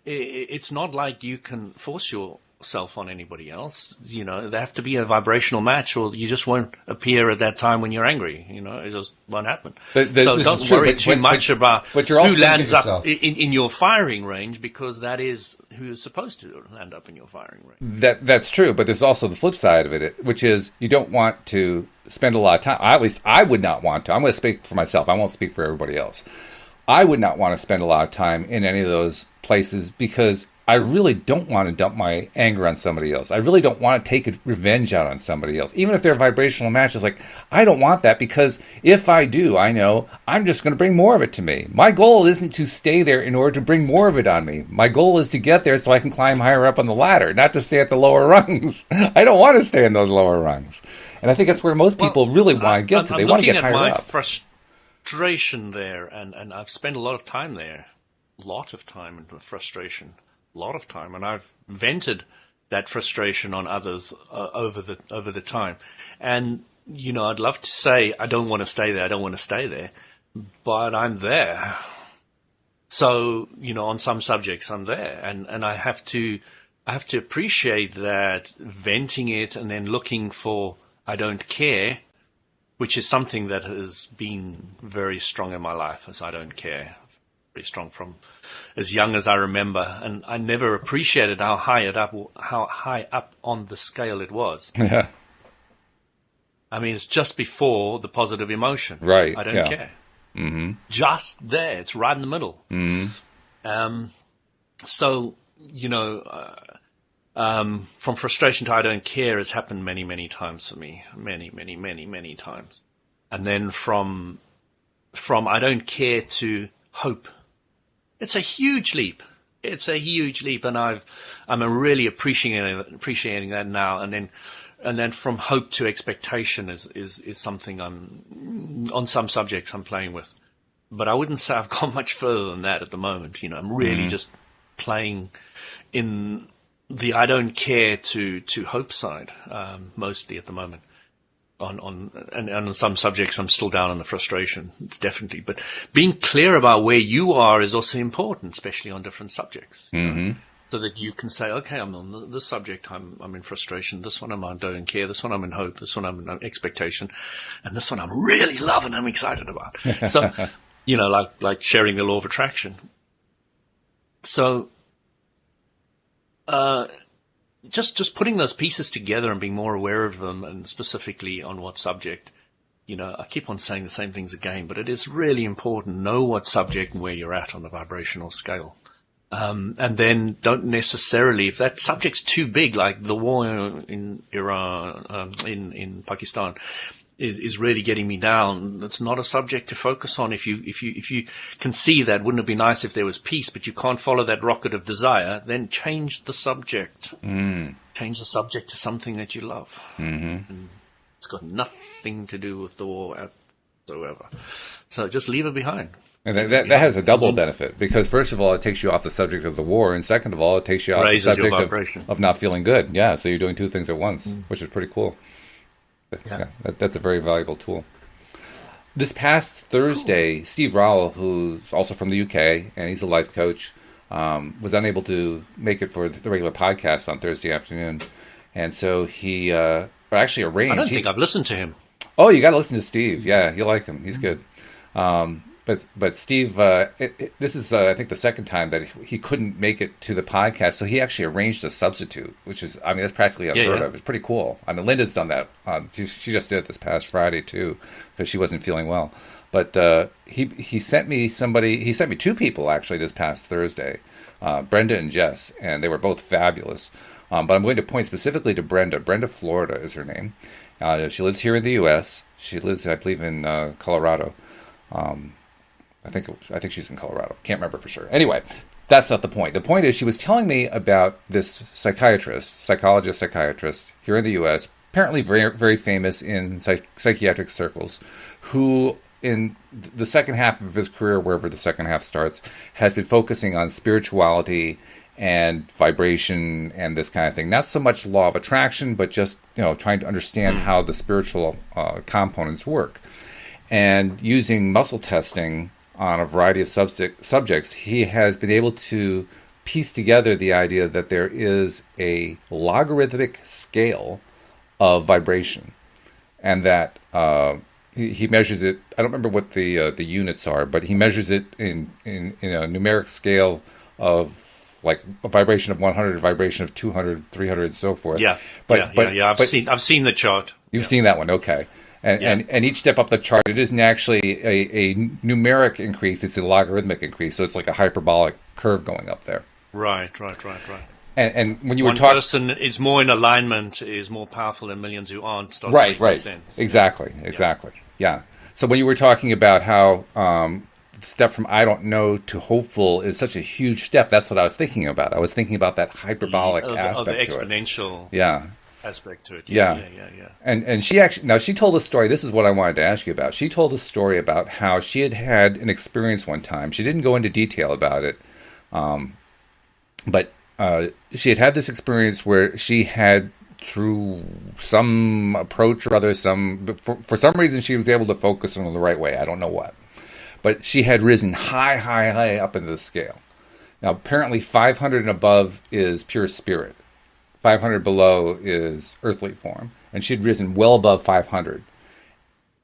it's not like you can force yourself on anybody else. They have to be a vibrational match, or you just won't appear at that time when you're angry. It just won't happen. So don't worry too much about who lands up in your firing range, because that is who's supposed to land up in your firing range. That's true, but there's also the flip side of it, which is you don't want to spend a lot of time. At least I would not want to. I'm going to speak for myself. I won't speak for everybody else. I would not want to spend a lot of time in any of those places, because I really don't want to dump my anger on somebody else. I really don't want to take revenge out on somebody else. Even if they're vibrational matches, like, I don't want that, because if I do, I know I'm just going to bring more of it to me. My goal isn't to stay there in order to bring more of it on me. My goal is to get there so I can climb higher up on the ladder, not to stay at the lower rungs. I don't want to stay in those lower rungs. And I think that's where most people really want to get to. They want to get higher up. I'm looking at my frustration there, and I've spent a lot of time there. A lot of time into frustration. A lot of time, and I've vented that frustration on others over the time. And I'd love to say I don't want to stay there, but I'm there. So on some subjects I'm there, and I have to appreciate that, venting it and then looking for I don't care, which is something that has been very strong in my life, as I don't care. Very strong from as young as I remember, and I never appreciated how high up on the scale it was. Yeah. I mean, it's just before the positive emotion. Right. I don't care. Mm-hmm. Just there. It's right in the middle. Mm-hmm. So, from frustration to I don't care has happened many, many times for me. Many, many, many, many times. And then from I don't care to hope. It's a huge leap. It's a huge leap, and I'm really appreciating that now. And then from hope to expectation is something I'm on some subjects I'm playing with, but I wouldn't say I've gone much further than that at the moment. I'm really just playing in the I don't care to hope side mostly at the moment. On some subjects, I'm still down on the frustration. It's definitely, but being clear about where you are is also important, especially on different subjects. Mm-hmm. So that you can say, okay, I'm on this subject, I'm in frustration. This one I don't care. This one I'm in hope. This one I'm in expectation, and this one I'm really loving. I'm excited about. So, like sharing the law of attraction. So, just putting those pieces together and being more aware of them, and specifically on what subject. I keep on saying the same things again, but it is really important. Know what subject and where you're at on the vibrational scale. And then don't necessarily, if that subject's too big, like the war in Iran, in Pakistan, is really getting me down. It's not a subject to focus on. If you can see that, wouldn't it be nice if there was peace, but you can't follow that rocket of desire, then change the subject. Change the subject to something that you love. Mm-hmm. And it's got nothing to do with the war whatsoever. So just leave it behind. And that has a double benefit, because first of all, it takes you off the subject of the war, and second of all, it takes you off the subject of not feeling good. Yeah, so you're doing two things at once, which is pretty cool. Yeah, that's a very valuable tool. This past Thursday, Steve Rowell, who's also from the UK, and he's a life coach, was unable to make it for the regular podcast on Thursday afternoon, and so he actually arranged. I don't think I've listened to him. Oh, you got to listen to Steve. Yeah, you'll like him. He's good. But Steve, this is I think the second time that he couldn't make it to the podcast, so he actually arranged a substitute, which is, I mean, that's practically unheard of. It's pretty cool. I mean, Linda's done that. She just did it this past Friday too, because she wasn't feeling well. But he sent me somebody. He sent me two people actually this past Thursday, Brenda and Jess, and they were both fabulous. But I'm going to point specifically to Brenda. Brenda Florida is her name. She lives here in the U.S. She lives, I believe, in Colorado. I think she's in Colorado. Can't remember for sure. Anyway, that's not the point. The point is she was telling me about this psychiatrist here in the U.S., apparently very, very famous in psychiatric circles, who in the second half of his career, wherever the second half starts, has been focusing on spirituality and vibration and this kind of thing. Not so much law of attraction, but just, trying to understand how the spiritual components work. And using muscle testing on a variety of subjects, he has been able to piece together the idea that there is a logarithmic scale of vibration, and that he measures it. I don't remember what the units are, but he measures it in a numeric scale of like a vibration of 100, a vibration of 200, 300, and so forth. Yeah, I've seen the chart. You've seen that one, okay. And each step up the chart, it isn't actually a numeric increase; it's a logarithmic increase. So it's like a hyperbolic curve going up there. Right. And when you One were talking, person is more in alignment, is more powerful than millions who aren't. Starts right, making sense. Exactly. Yeah. So when you were talking about how the step from I don't know to hopeful is such a huge step, that's what I was thinking about. I was thinking about that hyperbolic aspect the to it. exponential aspect to it. Yeah. And she told a story. This is what I wanted to ask you about. She told a story about how she had an experience one time. She didn't go into detail about it, but she had this experience where she had, through some approach or other, for some reason, she was able to focus on the right way. I don't know what. But she had risen high up into the scale. Now, apparently 500 and above is pure spirit. 500 below is earthly form. And she'd risen well above 500.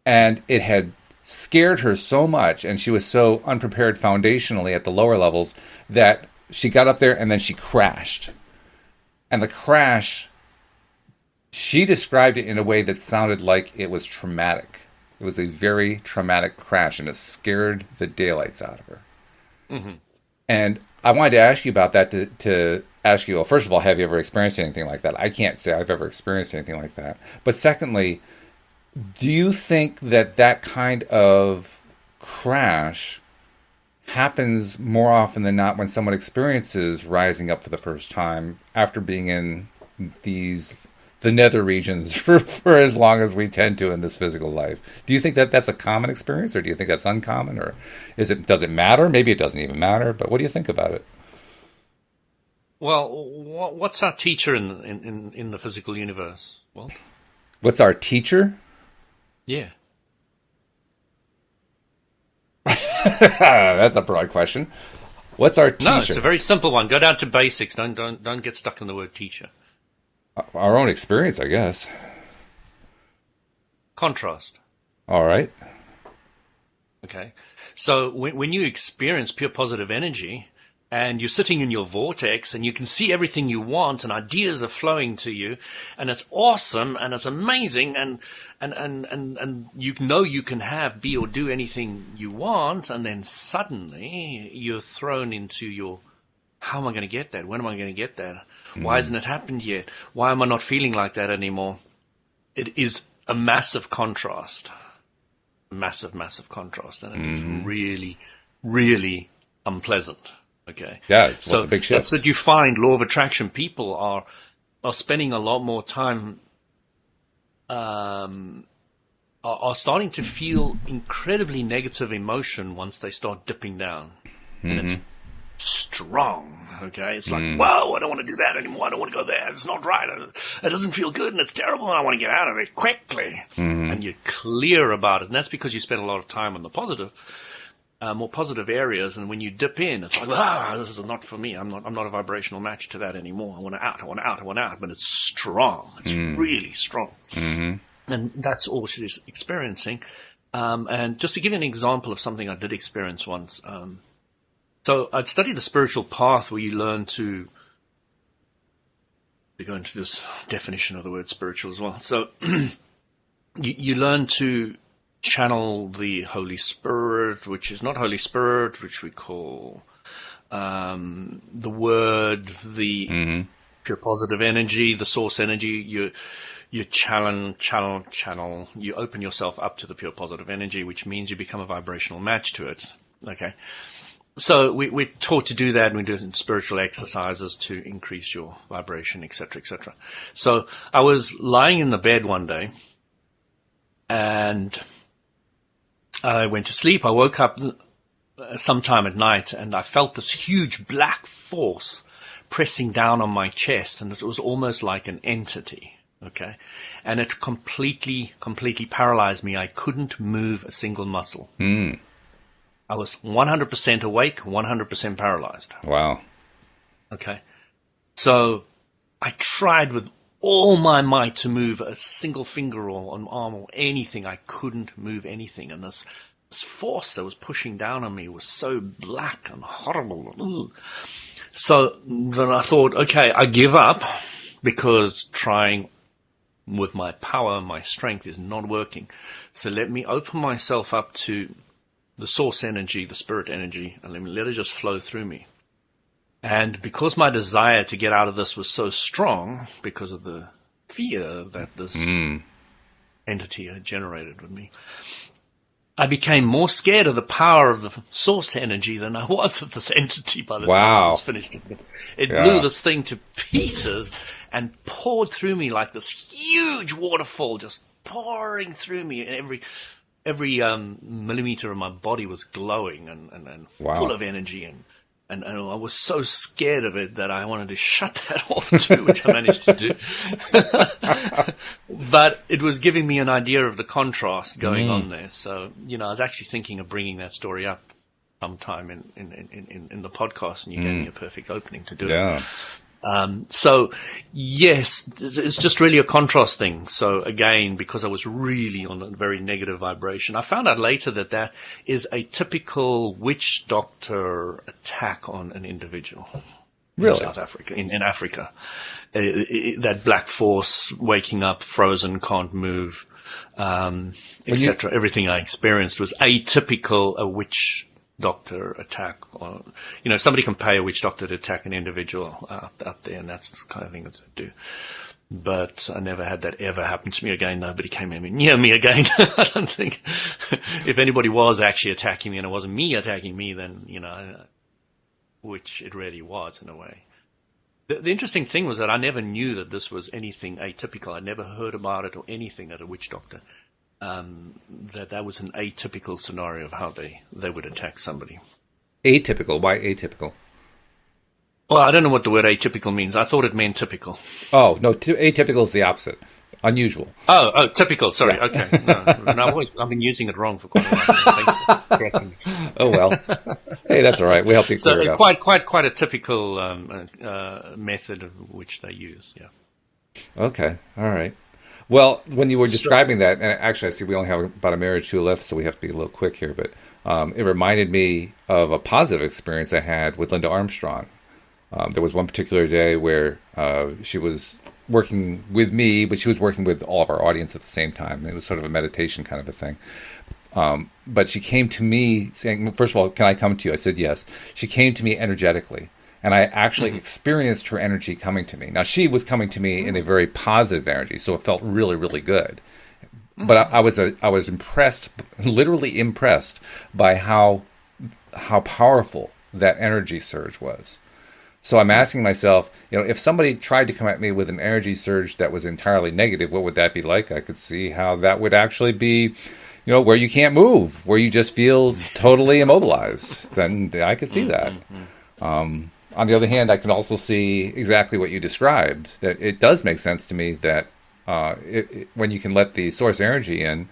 And it had scared her so much, and she was so unprepared foundationally at the lower levels, that she got up there and then she crashed. And the crash, she described it in a way that sounded like it was traumatic. It was a very traumatic crash, and it scared the daylights out of her. Mm-hmm. And I wanted to ask you about that, to ask you, well, first of all, have you ever experienced anything like that? I can't say I've ever experienced anything like that. But secondly, do you think that kind of crash happens more often than not when someone experiences rising up for the first time after being in the nether regions for as long as we tend to in this physical life? Do you think that that's a common experience, or do you think that's uncommon, or does it matter? Maybe it doesn't even matter, but what do you think about it? Well, what's our teacher in the physical universe? Well, what's our teacher? Yeah. That's a broad question. What's our teacher? No, it's a very simple one. Go down to basics. Don't get stuck in the word teacher. Our own experience, I guess. Contrast. All right. Okay. So when you experience pure positive energy, and you're sitting in your vortex, and you can see everything you want, and ideas are flowing to you, and it's awesome, and it's amazing, and you know you can be or do anything you want, and then suddenly you're thrown into your, how am I going to get that? When am I going to get that? Why hasn't it happened yet? Why am I not feeling like that anymore? It is a massive contrast. Massive contrast, and it is really, really unpleasant. Okay. Yeah, it's a big shift. That's what you find. Law of attraction people are spending a lot more time, are starting to feel incredibly negative emotion once they start dipping down, and it's strong. Okay, it's like, whoa, I don't want to do that anymore. I don't want to go there. It's not right. It doesn't feel good, and it's terrible, and I want to get out of it quickly. And you're clear about it, and that's because you spend a lot of time on the positive. more positive areas, and when you dip in, it's like, this is not for me. I'm not a vibrational match to that anymore. I want out. But it's strong. It's really strong. Mm-hmm. And that's all she's experiencing. And just to give you an example of something I did experience once. So I'd studied the spiritual path, where you learn to go into this definition of the word spiritual as well. So you learn to channel the Holy Spirit, which is not Holy Spirit, which we call the Word, the pure positive energy, the source energy. You channel. You open yourself up to the pure positive energy, which means you become a vibrational match to it. Okay. So we're taught to do that, and we do spiritual exercises to increase your vibration, etc., etc. So I was lying in the bed one day, and I went to sleep. I woke up sometime at night, and I felt this huge black force pressing down on my chest, and it was almost like an entity. Okay, and it completely paralyzed me. I couldn't move a single muscle. I was 100% awake, 100% paralyzed. Wow. Okay. So I tried with all my might to move a single finger or an arm or anything. I couldn't move anything. And this force that was pushing down on me was so black and horrible. Ooh. So then I thought, okay, I give up, because trying with my power, my strength is not working. So let me open myself up to the source energy, the spirit energy, and let it just flow through me. And because my desire to get out of this was so strong, because of the fear that this entity had generated with me, I became more scared of the power of the source energy than I was of this entity by the time I was finished. It blew this thing to pieces and poured through me like this huge waterfall, just pouring through me. Every millimeter of my body was glowing and full of energy, and I was so scared of it that I wanted to shut that off too, which I managed to do. But it was giving me an idea of the contrast going on there. So, I was actually thinking of bringing that story up sometime in the podcast, and you gave me a perfect opening to do it. So yes, it's just really a contrast thing. So again, because I was really on a very negative vibration, I found out later that is a typical witch doctor attack on an individual. Really? In South Africa, in Africa. That black force, waking up, frozen, can't move, etc. Everything I experienced was atypical a witch doctor attack, or somebody can pay a witch doctor to attack an individual out there, and that's the kind of thing that they do. But I never had that ever happen to me again. Nobody came near me again. I don't think. If anybody was actually attacking me and it wasn't me attacking me, then which it really was in a way. The interesting thing was that I never knew that this was anything atypical. I never heard about it or anything at a witch doctor. That was an atypical scenario of how they would attack somebody. Atypical? Why atypical? Well, I don't know what the word atypical means. I thought it meant typical. Oh, no, atypical is the opposite. Unusual. Oh, typical. Sorry. Yeah. Okay. No, I've been using it wrong for quite a while. Thanks for correcting me. Oh, well. Hey, that's all right. We helped you clear it up. Quite a typical method of which they use, yeah. Okay. All right. Well, when you were describing that, and actually I see we only have about a minute or two left, so we have to be a little quick here, but it reminded me of a positive experience I had with Linda Armstrong. There was one particular day where she was working with me, but she was working with all of our audience at the same time. It was sort of a meditation kind of a thing. But she came to me saying, first of all, can I come to you? I said yes. She came to me energetically. And I actually experienced her energy coming to me. Now, she was coming to me in a very positive energy, so it felt really, really good. But I was impressed, literally impressed, by how powerful that energy surge was. So I'm asking myself, if somebody tried to come at me with an energy surge that was entirely negative, what would that be like? I could see how that would actually be, where you can't move, where you just feel totally immobilized. Then I could see that. On the other hand, I can also see exactly what you described, that it does make sense to me that when you can let the source energy in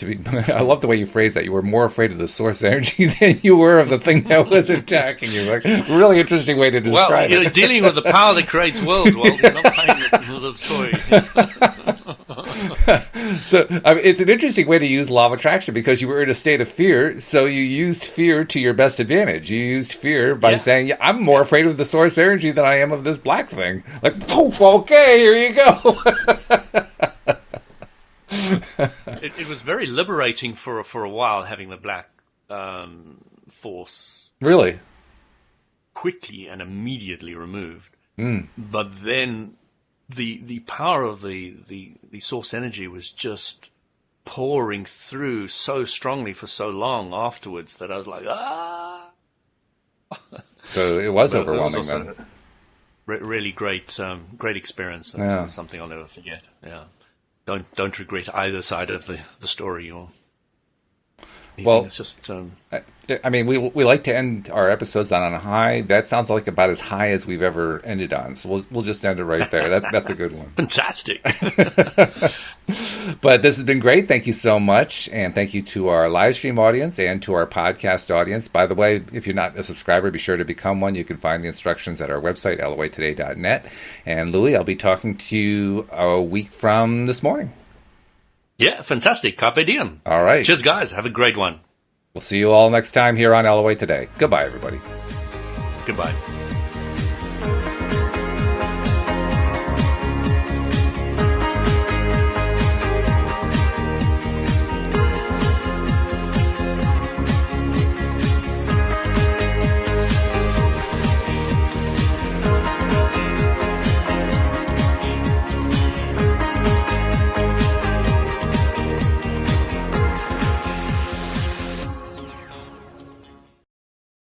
I love the way you phrased that. You were more afraid of the source energy than you were of the thing that was attacking you. Like, really interesting way to describe you're it. dealing with the power that creates worlds, Walt. You're not playing with a toy. So it's an interesting way to use law of attraction because you were in a state of fear, so you used fear to your best advantage. You used fear by saying, I'm more afraid of the source energy than I am of this black thing. Like, okay, here you go. It was very liberating for a while having the black force Really? quickly and immediately removed. But then the power of the source energy was just pouring through so strongly for so long afterwards that I was like, So it was But overwhelming it was also then. really great experience. That's something I'll never forget. Yeah. Don't regret either side of the story or anything. Well, It's just I mean, we like to end our episodes on a high. That sounds like about as high as we've ever ended on. So we'll just end it right there. That's a good one. fantastic. But this has been great. Thank you so much. And thank you to our live stream audience and to our podcast audience. By the way, if you're not a subscriber, be sure to become one. You can find the instructions at our website, loatoday.net. And Louis, I'll be talking to you a week from this morning. Yeah, fantastic. Carpe diem. All right. Cheers, guys. Have a great one. We'll see you all next time here on LOA Today. Goodbye, everybody. Goodbye.